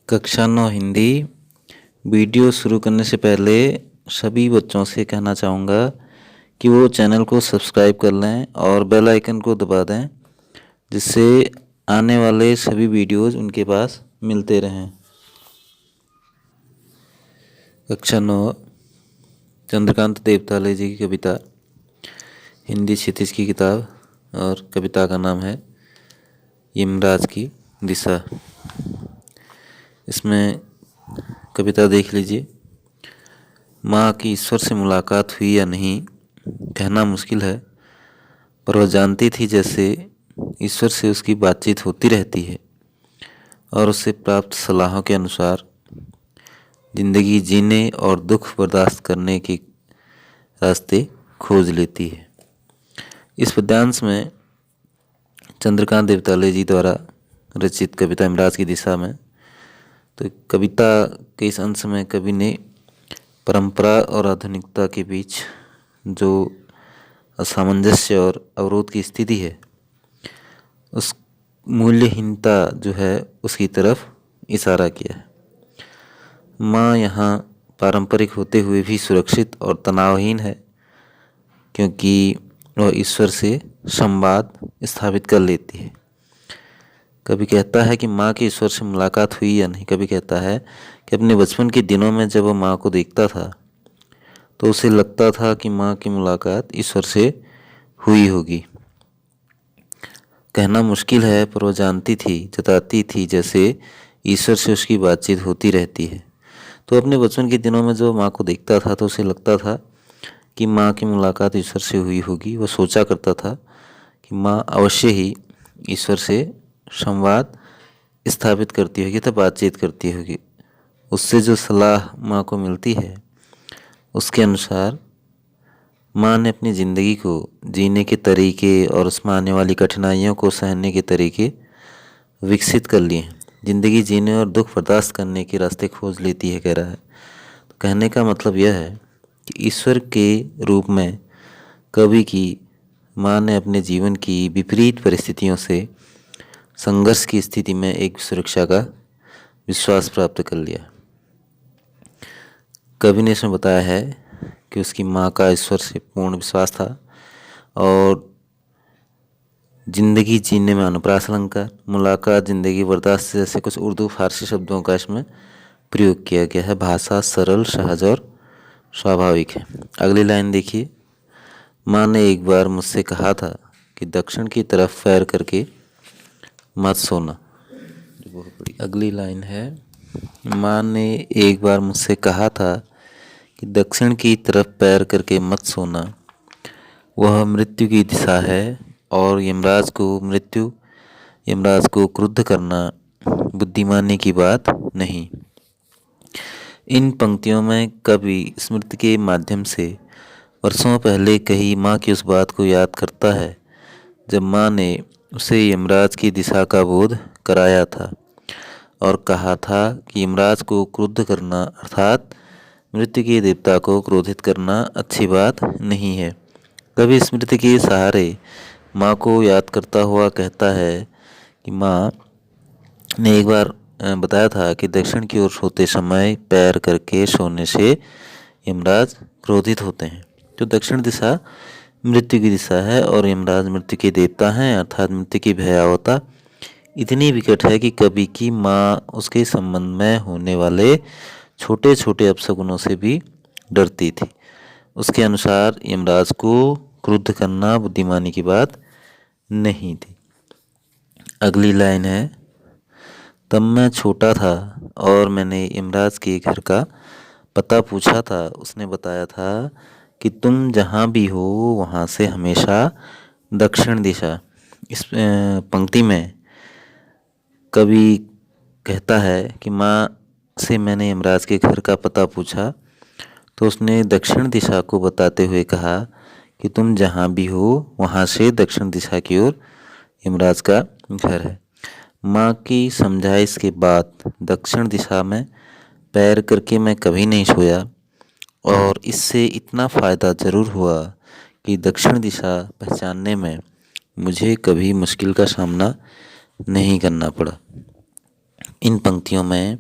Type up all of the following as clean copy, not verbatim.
कक्षा 9 हिंदी। वीडियो शुरू करने से पहले सभी बच्चों से कहना चाहूँगा कि वो चैनल को सब्सक्राइब कर लें और बेल आइकन को दबा दें, जिससे आने वाले सभी वीडियोज़ उनके पास मिलते रहें। कक्षा 9 चंद्रकांत देवताले जी की कविता, हिंदी क्षितिज की किताब, और कविता का नाम है यमराज की दिशा। इसमें कविता देख लीजिए। माँ की ईश्वर से मुलाकात हुई या नहीं कहना मुश्किल है, पर वह जानती थी जैसे ईश्वर से उसकी बातचीत होती रहती है और उससे प्राप्त सलाहों के अनुसार जिंदगी जीने और दुख बर्दाश्त करने के रास्ते खोज लेती है। इस पद्यांश में चंद्रकांत देवताले जी द्वारा रचित कविता यमराज की दिशा में, तो कविता के इस अंश में कवि ने परंपरा और आधुनिकता के बीच जो असामंजस्य और अवरोध की स्थिति है, उस मूल्यहीनता जो है उसकी तरफ इशारा किया है। माँ यहाँ पारंपरिक होते हुए भी सुरक्षित और तनावहीन है, क्योंकि वह ईश्वर से संवाद स्थापित कर लेती है। कभी कहता है कि माँ की ईश्वर से मुलाकात हुई या नहीं। कभी कहता है कि अपने बचपन के दिनों में जब वह माँ को देखता था तो उसे लगता था कि माँ की मुलाकात ईश्वर से हुई होगी। कहना मुश्किल है, पर वह जानती थी, जताती थी जैसे ईश्वर से उसकी बातचीत होती रहती है। तो अपने बचपन के दिनों में जब माँ को देखता था तो उसे लगता था कि माँ की मुलाकात ईश्वर से हुई होगी। वह सोचा करता था कि माँ अवश्य ही ईश्वर से संवाद स्थापित करती होगी, तो बातचीत करती होगी। उससे जो सलाह माँ को मिलती है उसके अनुसार माँ ने अपनी ज़िंदगी को जीने के तरीके और उसमें आने वाली कठिनाइयों को सहने के तरीके विकसित कर लिए हैं। ज़िंदगी जीने और दुख बर्दाश्त करने के रास्ते खोज लेती है, कह रहा है। तो कहने का मतलब यह है कि ईश्वर के रूप में कवि की माँ ने अपने जीवन की विपरीत परिस्थितियों से संघर्ष की स्थिति में एक सुरक्षा का विश्वास प्राप्त कर लिया। कवि ने इसमें बताया है कि उसकी माँ का ईश्वर से पूर्ण विश्वास था और जिंदगी जीने में अनुप्रास अलंकार, मुलाकात, जिंदगी बर्दाश्त जैसे कुछ उर्दू फारसी शब्दों का इसमें प्रयोग किया गया है। भाषा सरल, सहज और स्वाभाविक है। अगली लाइन देखिए। माँ ने एक बार मुझसे कहा था कि दक्षिण की तरफ पैर करके मत सोना। अगली लाइन है। माँ ने एक बार मुझसे कहा था कि दक्षिण की तरफ पैर करके मत सोना, वह मृत्यु की दिशा है और यमराज को क्रुद्ध करना बुद्धिमानी की बात नहीं। इन पंक्तियों में कवि स्मृति के माध्यम से वर्षों पहले कही माँ की उस बात को याद करता है जब माँ ने उसे यमराज की दिशा का बोध कराया था और कहा था कि यमराज को क्रुद्ध करना अर्थात मृत्यु के देवता को क्रोधित करना अच्छी बात नहीं है। कभी स्मृति के सहारे माँ को याद करता हुआ कहता है कि माँ ने एक बार बताया था कि दक्षिण की ओर सोते समय पैर करके सोने से यमराज क्रोधित होते हैं। तो दक्षिण दिशा मृत्यु की दिशा है और यमराज मृत्यु के देवता हैं, अर्थात मृत्यु की भयावता इतनी विकट है कि कवि की माँ उसके संबंध में होने वाले छोटे छोटे अपशगुनों से भी डरती थी। उसके अनुसार यमराज को क्रुद्ध करना बुद्धिमानी की बात नहीं थी। अगली लाइन है। तब मैं छोटा था और मैंने यमराज के घर का पता पूछा था। उसने बताया था कि तुम जहाँ भी हो वहाँ से हमेशा दक्षिण दिशा। इस पंक्ति में कवि कहता है कि माँ से मैंने यमराज के घर का पता पूछा तो उसने दक्षिण दिशा को बताते हुए कहा कि तुम जहाँ भी हो वहाँ से दक्षिण दिशा की ओर यमराज का घर है। माँ की समझाइश के बाद दक्षिण दिशा में पैर करके मैं कभी नहीं सोया और इससे इतना फ़ायदा ज़रूर हुआ कि दक्षिण दिशा पहचानने में मुझे कभी मुश्किल का सामना नहीं करना पड़ा। इन पंक्तियों में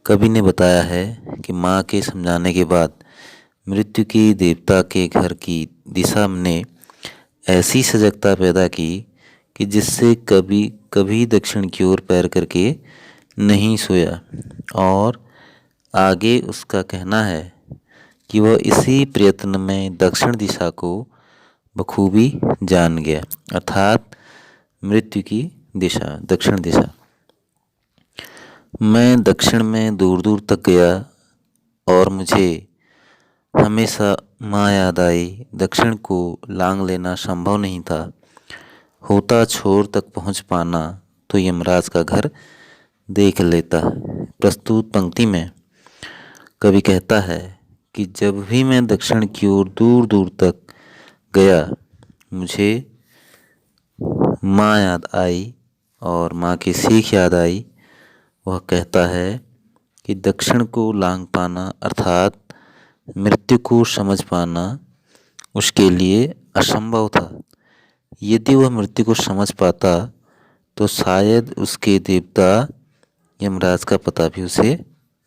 कवि ने बताया है कि माँ के समझाने के बाद मृत्यु की देवता के घर की दिशा ने ऐसी सजगता पैदा की कि जिससे कभी कभी दक्षिण की ओर पैर करके नहीं सोया। और आगे उसका कहना है कि वह इसी प्रयत्न में दक्षिण दिशा को बखूबी जान गया, अर्थात मृत्यु की दिशा दक्षिण दिशा। मैं दक्षिण में दूर दूर तक गया और मुझे हमेशा माँ याद आई। दक्षिण को लांघ लेना संभव नहीं था, होता छोर तक पहुँच पाना तो यमराज का घर देख लेता। प्रस्तुत पंक्ति में कवि कहता है कि जब भी मैं दक्षिण की ओर दूर दूर तक गया, मुझे माँ याद आई और माँ की सीख याद आई। वह कहता है कि दक्षिण को लांघ पाना अर्थात मृत्यु को समझ पाना उसके लिए असंभव था। यदि वह मृत्यु को समझ पाता तो शायद उसके देवता यमराज का पता भी उसे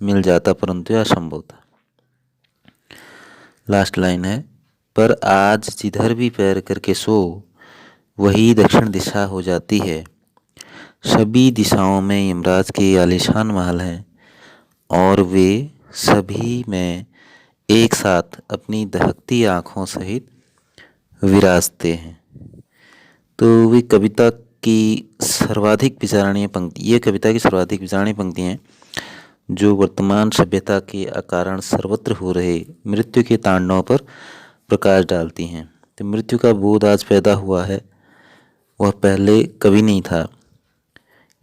मिल जाता, परंतु यह असंभव था। लास्ट लाइन है, पर आज जिधर भी पैर करके सो वही दक्षिण दिशा हो जाती है। सभी दिशाओं में यमराज के आलीशान महल हैं और वे सभी में एक साथ अपनी दहकती आँखों सहित विराजते हैं। तो वे कविता की सर्वाधिक विचारणीय पंक्ति, ये कविता की सर्वाधिक विचारणीय पंक्ति हैं जो वर्तमान सभ्यता के अकारण सर्वत्र हो रहे मृत्यु के तांडवों पर प्रकाश डालती हैं। तो मृत्यु का बोध आज पैदा हुआ है, वह पहले कभी नहीं था।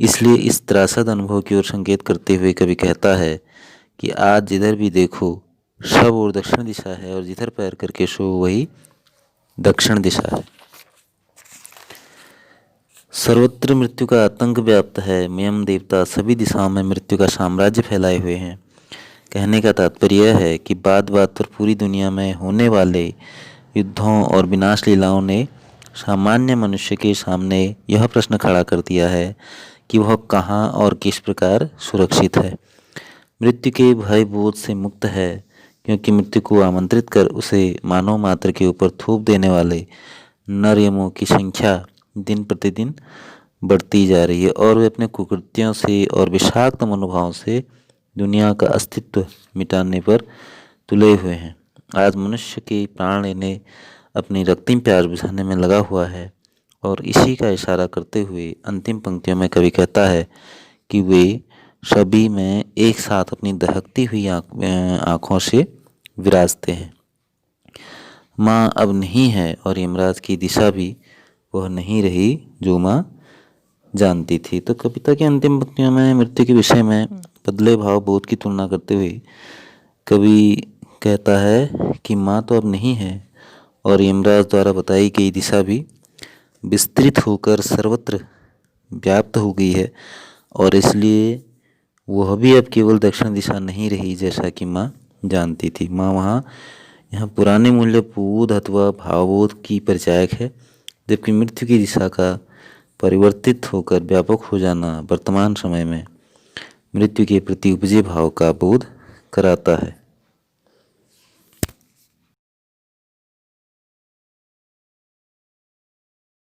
इसलिए इस त्रासद अनुभव की ओर संकेत करते हुए कवि कहता है कि आज जिधर भी देखो सब ओर दक्षिण दिशा है और जिधर पैर करके सो वही दक्षिण दिशा है। सर्वत्र मृत्यु का आतंक व्याप्त है। यम देवता सभी दिशाओं में मृत्यु का साम्राज्य फैलाए हुए हैं। कहने का तात्पर्य यह है कि बात बात पर पूरी दुनिया में होने वाले युद्धों और विनाश लीलाओं ने सामान्य मनुष्य के सामने यह प्रश्न खड़ा कर दिया है कि वह कहाँ और किस प्रकार सुरक्षित है। मृत्यु के भय बोध से मुक्त है, क्योंकि मृत्यु को आमंत्रित कर उसे मानव मात्र के ऊपर थोप देने वाले नर यमों की संख्या दिन प्रतिदिन बढ़ती जा रही है और वे अपने कुकृत्यों से और विषाक्त मनोभाव से दुनिया का अस्तित्व मिटाने पर तुले हुए हैं। आज मनुष्य के प्राण लेने अपनी रक्तिम प्यास बुझाने में लगा हुआ है और इसी का इशारा करते हुए अंतिम पंक्तियों में कवि कहता है कि वे सभी में एक साथ अपनी दहकती हुई आँखों से विराजते हैं। माँ अब नहीं है और यमराज की दिशा भी वह नहीं रही जो माँ जानती थी। तो कविता की अंतिम पंक्तियों में मृत्यु के विषय में बदले भाव बोध की तुलना करते हुए कवि कहता है कि माँ तो अब नहीं है और यमराज द्वारा बताई गई दिशा भी विस्तृत होकर सर्वत्र व्याप्त हो गई है और इसलिए वह भी अब केवल दक्षिण दिशा नहीं रही जैसा कि माँ जानती थी। माँ वहाँ यहाँ पुराने मूल्य बोध अथवा भावबोध की परिचायक है, जबकि मृत्यु की दिशा का परिवर्तित होकर व्यापक हो जाना वर्तमान समय में मृत्यु के प्रति उपजे भाव का बोध कराता है।